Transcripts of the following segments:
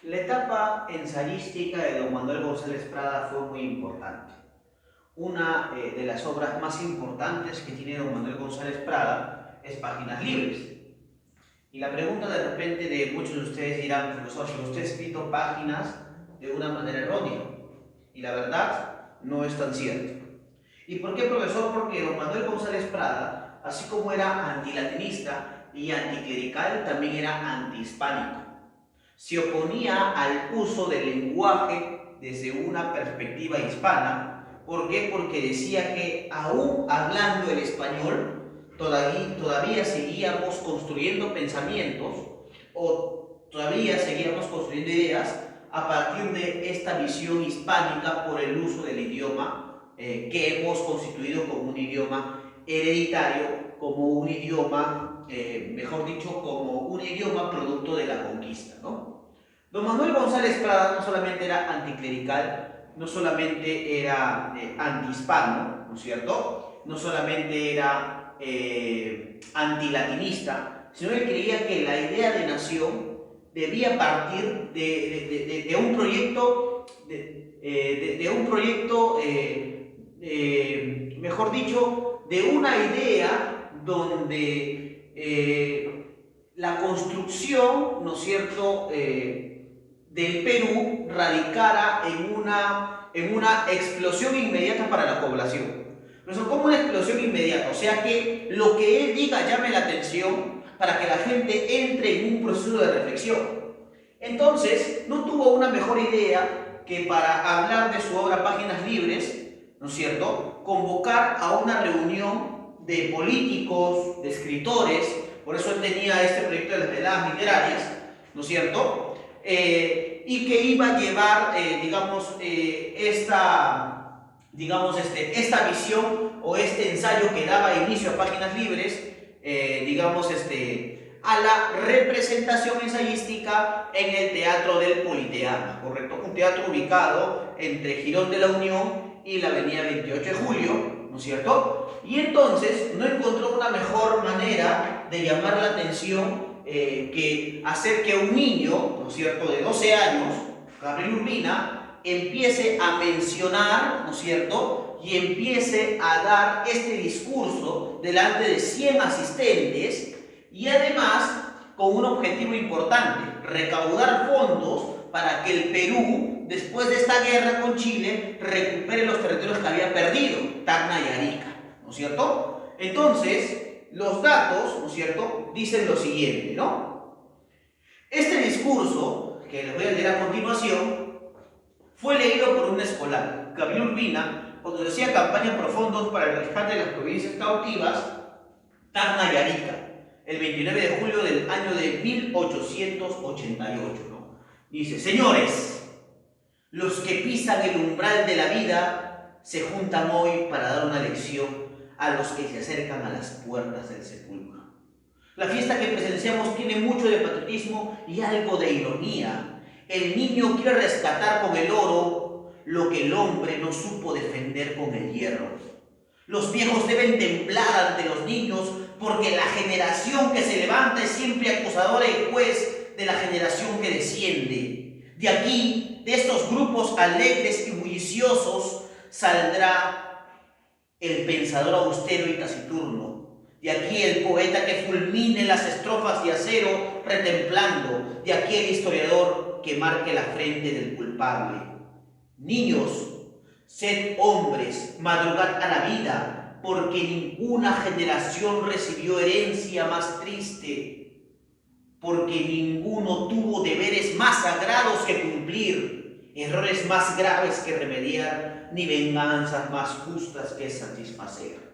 La etapa ensayística de don Manuel González Prada fue muy importante. Una de las obras más importantes que tiene don Manuel González Prada es Páginas Libres. Y la pregunta de repente de muchos de ustedes dirán, profesor, si usted ha escrito páginas de una manera errónea. Y la verdad no es tan cierto. ¿Y por qué, profesor? Porque don Manuel González Prada, así como era antilatinista y anticlerical, también era antihispánico. Se oponía al uso del lenguaje desde una perspectiva hispana. ¿Por qué? Porque decía que aún hablando el español, todavía seguíamos construyendo pensamientos o todavía seguíamos construyendo ideas a partir de esta visión hispánica por el uso del idioma que hemos constituido como un idioma hereditario, como un idioma, mejor dicho, como un idioma producto de la conquista, ¿no? Don Manuel González Prada no solamente era anticlerical, no solamente era antihispano, ¿no es cierto? No solamente era antilatinista, sino que creía que la idea de nación debía partir de un proyecto, mejor dicho, de una idea donde la construcción, ¿no es cierto?, del Perú radicara en una explosión inmediata para la población. Pero como una explosión inmediata, o sea que lo que él diga llame la atención para que la gente entre en un proceso de reflexión. Entonces, no tuvo una mejor idea que para hablar de su obra Páginas Libres, ¿no es cierto?, convocar a una reunión de políticos, de escritores, por eso él tenía este proyecto de las veladas literarias, ¿no es cierto?, y que iba a llevar, esta visión o este ensayo que daba inicio a Páginas Libres, a la representación ensayística en el Teatro del Politeama, ¿correcto? Un teatro ubicado entre Girón de la Unión y la avenida 28 de Julio, ¿no es cierto? Y entonces no encontró una mejor manera de llamar la atención que hacer que un niño, ¿no es cierto?, de 12 años, Gabriel Urbina, empiece a mencionar, ¿no es cierto?, y empiece a dar este discurso delante de 100 asistentes y además con un objetivo importante, recaudar fondos para que el Perú, después de esta guerra con Chile, recupere los territorios que había perdido, Tacna y Arica, ¿no es cierto? Entonces, los datos, ¿no es cierto?, dicen lo siguiente, ¿no? Este discurso, que les voy a leer a continuación, fue leído por un escolar, Gabriel Urbina, cuando decía campaña por fondos para el rescate de las provincias cautivas, Tacna y Arica, el 29 de julio del año de 1888, ¿no? Dice, señores, los que pisan el umbral de la vida se juntan hoy para dar una lección a los que se acercan a las puertas del sepulcro. La fiesta que presenciamos tiene mucho de patriotismo y algo de ironía. El niño quiere rescatar con el oro lo que el hombre no supo defender con el hierro. Los viejos deben temblar ante los niños porque la generación que se levanta es siempre acusadora y juez de la generación que desciende. De aquí, de estos grupos alegres y bulliciosos, saldrá el pensador austero y taciturno. De aquí el poeta que fulmine las estrofas de acero retemplando. De aquí el historiador que marque la frente del culpable. Niños, sed hombres, madrugad a la vida, porque ninguna generación recibió herencia más triste, porque ninguno tuvo deberes más sagrados que cumplir, errores más graves que remediar, ni venganzas más justas que satisfacer.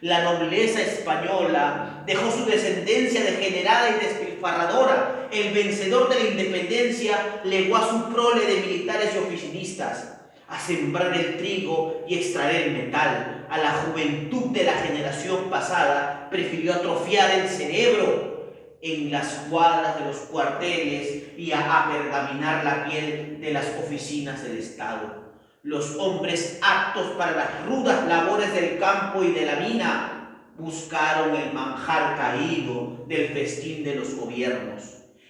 La nobleza española dejó su descendencia degenerada y despilfarradora. El vencedor de la independencia legó a su prole de militares y oficinistas a sembrar el trigo y extraer el metal. A la juventud de la generación pasada prefirió atrofiar el cerebro en las cuadras de los cuarteles y a apergaminar la piel de las oficinas del Estado. Los hombres aptos para las rudas labores del campo y de la mina buscaron el manjar caído del festín de los gobiernos.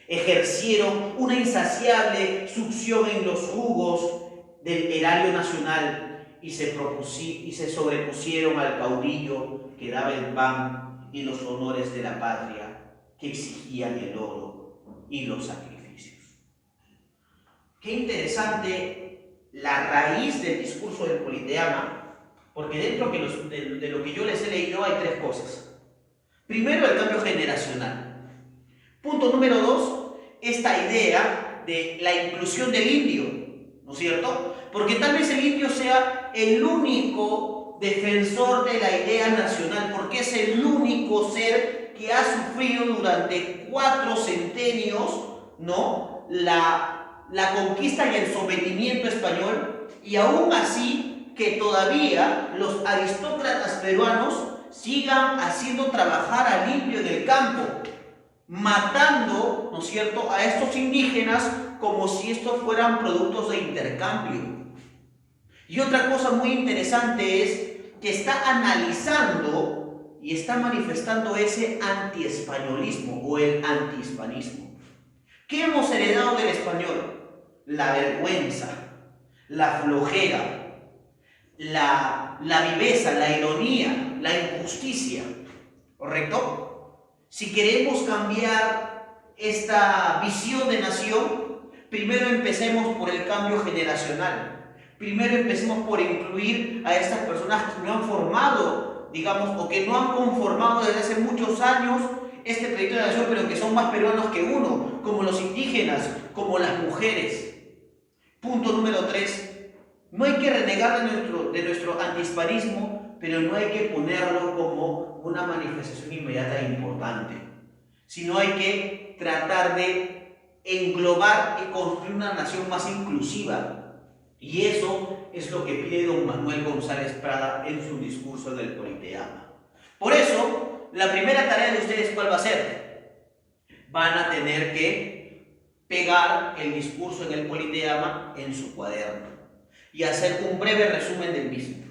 ejercieron una insaciable succión en los jugos del erario nacional y se sobrepusieron al caudillo que daba el pan y los honores de la patria, que exigían el oro y los sacrificios. Qué interesante la raíz del discurso del Politeama, porque dentro de lo que yo les he leído hay tres cosas. Primero, el cambio generacional. Punto número 2, esta idea de la inclusión del indio, ¿no es cierto? Porque tal vez el indio sea el único defensor de la idea nacional, porque es el único ser que ha sufrido durante 4 centenios, ¿no?, la conquista y el sometimiento español, y aún así que todavía los aristócratas peruanos sigan haciendo trabajar al indio en el campo, matando, ¿no es cierto?, a estos indígenas como si estos fueran productos de intercambio. Y otra cosa muy interesante es que está analizando y está manifestando ese antiespañolismo o el antihispanismo. ¿Qué hemos heredado del español? La vergüenza, la flojera, la viveza, la ironía, la injusticia, ¿correcto? Si queremos cambiar esta visión de nación, primero empecemos por el cambio generacional. Primero empecemos por incluir a estas personas que no han formado, digamos, o que no han conformado desde hace muchos años este proyecto de nación, pero que son más peruanos que uno, como los indígenas, como las mujeres. Punto número 3. No hay que renegar de nuestro antihispanismo, pero no hay que ponerlo como una manifestación inmediata e importante, sino hay que tratar de englobar y construir una nación más inclusiva. Y eso es lo que pide don Manuel González Prada en su discurso del Politeama. Por eso, la primera tarea de ustedes, ¿cuál va a ser? Van a tener que pegar el discurso en el Politeama en su cuaderno y hacer un breve resumen del mismo.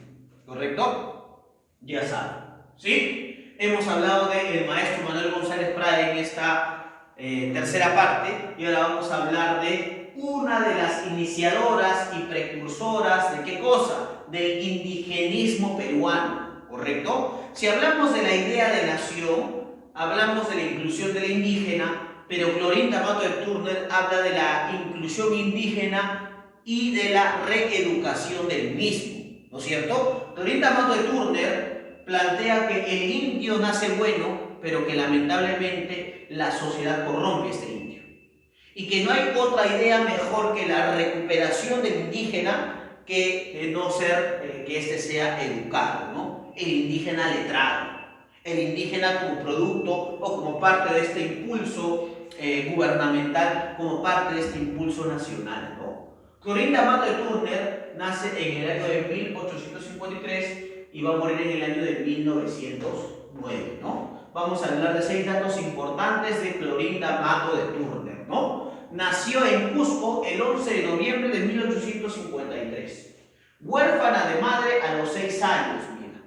¿Correcto? Ya saben. ¿Sí? Hemos hablado del maestro Manuel González Prada en esta tercera parte, y ahora vamos a hablar de una de las iniciadoras y precursoras ¿de qué cosa? Del indigenismo peruano, ¿correcto? Si hablamos de la idea de nación, hablamos de la inclusión de la indígena, pero Clorinda Mato de Turner habla de la inclusión indígena y de la reeducación del mismo, ¿no es cierto? Clorinda Mato de Turner plantea que el indio nace bueno, pero que lamentablemente la sociedad corrompe a este indio. Y que no hay otra idea mejor que la recuperación del indígena que no ser que éste sea educado, ¿no? El indígena letrado, el indígena como producto o como parte de este impulso gubernamental, como parte de este impulso nacional, ¿no? Clorinda Mato de Turner nace en el año de 1853 y va a morir en el año de 1909, ¿no? Vamos a hablar de 6 datos importantes de Clorinda Mato de Turner, ¿no? Nació en Cusco el 11 de noviembre de 1853. Huérfana de madre a los 6 años, mira.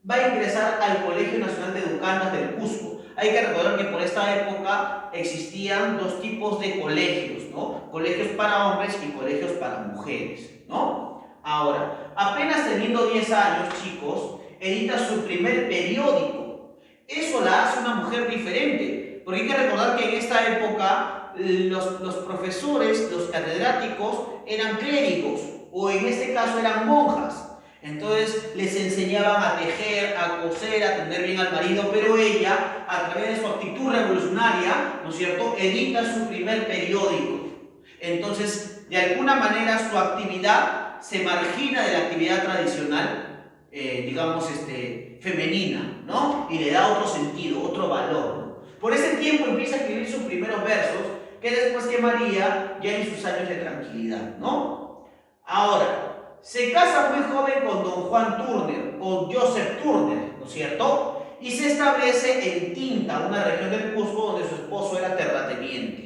Va a ingresar al Colegio Nacional de Educandas del Cusco. Hay que recordar que por esta época existían 2 tipos de colegios, ¿no? Colegios para hombres y colegios para mujeres, ¿no? Ahora, apenas teniendo 10 años, chicos, edita su primer periódico. Eso la hace una mujer diferente, porque hay que recordar que en esta época los profesores, los catedráticos eran clérigos, o en este caso eran monjas. Entonces les enseñaban a tejer, a coser, a atender bien al marido, pero ella, a través de su actitud revolucionaria, ¿no es cierto?, edita su primer periódico. Entonces, de alguna manera su actividad se margina de la actividad tradicional, digamos, femenina, ¿no? Y le da otro sentido, otro valor, ¿no? Por ese tiempo empieza a escribir sus primeros versos, que después quemaría ya en sus años de tranquilidad, ¿no? Ahora, se casa muy joven con don Juan Turner, o Joseph Turner, ¿no es cierto? Y se establece en Tinta, una región del Cusco donde su esposo era terrateniente.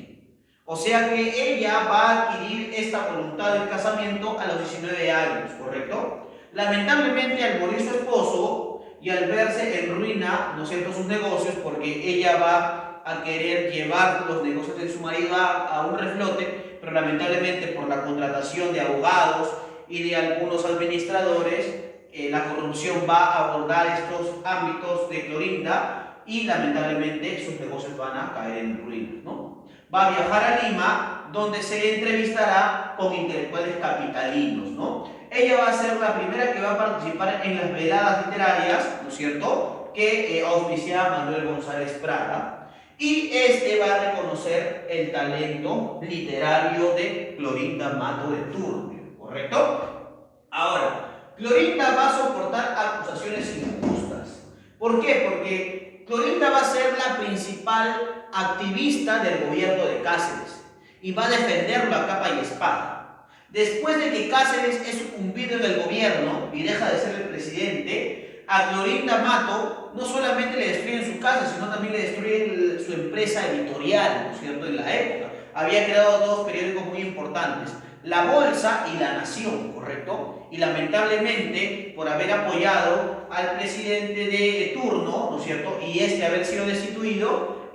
O sea que ella va a adquirir esta voluntad del casamiento a los 19 años, ¿correcto? Lamentablemente, al morir su esposo y al verse en ruina, ¿no es cierto?, sus negocios, porque ella va a querer llevar los negocios de su marido iba a un reflote, pero lamentablemente por la contratación de abogados y de algunos administradores, la corrupción va a abordar estos ámbitos de Clorinda y lamentablemente sus negocios van a caer en ruinas, ¿no? Va a viajar a Lima, donde se entrevistará con intelectuales capitalinos, ¿no? Ella va a ser la primera que va a participar en las veladas literarias, ¿no es cierto?, que auspicia Manuel González Prada, y este va a reconocer el talento literario de Clorinda Mato de Turbio, ¿correcto? Ahora, Clorinda va a soportar acusaciones injustas. ¿Por qué? Porque Clorinda va a ser la principal activista del gobierno de Cáceres y va a defenderlo a capa y espada. Después de que Cáceres es sucumbido en el gobierno y deja de ser el presidente, a Clorinda Mato no solamente le destruyen su casa, sino también le destruyen su empresa editorial, ¿no es cierto?, en la época. Había creado dos periódicos muy importantes, La Bolsa y La Nación, ¿correcto? Y lamentablemente, por haber apoyado al presidente de turno, ¿no es cierto?, y haber sido destituido,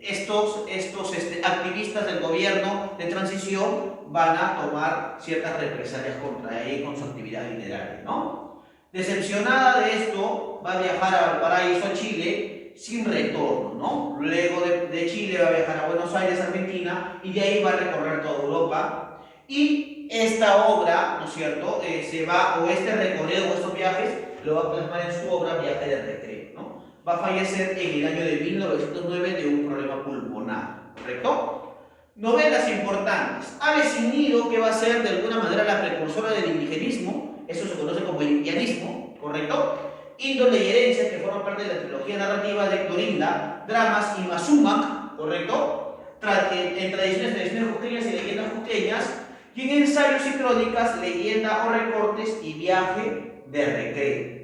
estos activistas del gobierno de transición van a tomar ciertas represalias contra ella y con su actividad literaria, ¿no? Decepcionada de esto, va a viajar a Valparaíso, Chile, sin retorno, ¿no? Luego de Chile va a viajar a Buenos Aires, Argentina, y de ahí va a recorrer toda Europa. Y esta obra, ¿no es cierto?, este recorrido o estos viajes lo va a plasmar en su obra Viaje de Recreo, ¿no? Va a fallecer en el año de 1909 de un problema pulmonar, ¿correcto? Novelas importantes. Ave sin nido, que va a ser de alguna manera la precursora del indigenismo, eso se conoce como el indianismo, ¿correcto? Índole y herencia, que forman parte de la trilogía narrativa de Clorinda, Dramas y Mazumac, ¿correcto? En tradiciones cusqueñas y leyendas cusqueñas, y en ensayos y crónicas, leyenda o recortes y viaje de recreo.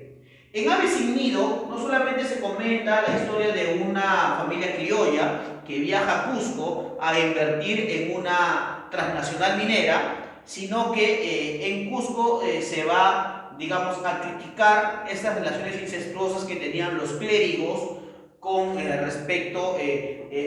En Ave sin nido, no solamente se comenta la historia de una familia criolla que viaja a Cusco a invertir en una transnacional minera, sino que en Cusco se va, digamos, a criticar estas relaciones incestuosas que tenían los clérigos con respecto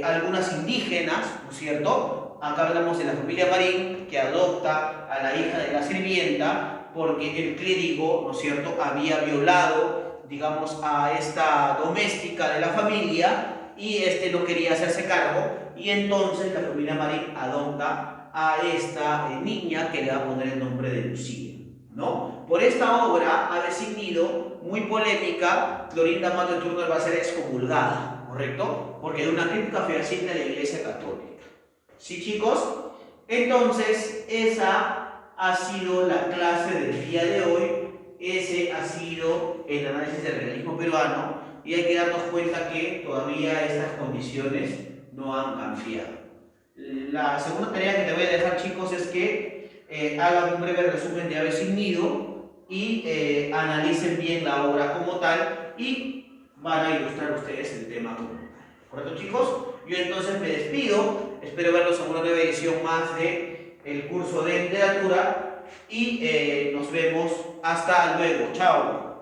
a algunas indígenas, ¿no es cierto? Acá hablamos de la familia Marín, que adopta a la hija de la sirvienta porque el clérigo, ¿no es cierto?, había violado, digamos, a esta doméstica de la familia y no quería hacerse cargo, y entonces la familia Marín adopta a esta niña que le va a poner el nombre de Lucía, ¿no? Por esta obra, Ave sin nido, muy polémica, Clorinda Mato de Turner va a ser excomulgada, ¿correcto? Porque de una crítica fehaciente a la Iglesia Católica. ¿Sí, chicos? Entonces, esa ha sido la clase del día de hoy. Ese ha sido el análisis del realismo peruano, y hay que darnos cuenta que todavía estas condiciones no han cambiado. La segunda tarea que te voy a dejar, chicos, es que hagan un breve resumen de Ave sin nido y analicen bien la obra como tal, y van a ilustrar ustedes el tema como tal. ¿Correcto, chicos? Yo entonces me despido, espero verlos en una nueva edición más del curso de literatura, y nos vemos hasta luego. Chao.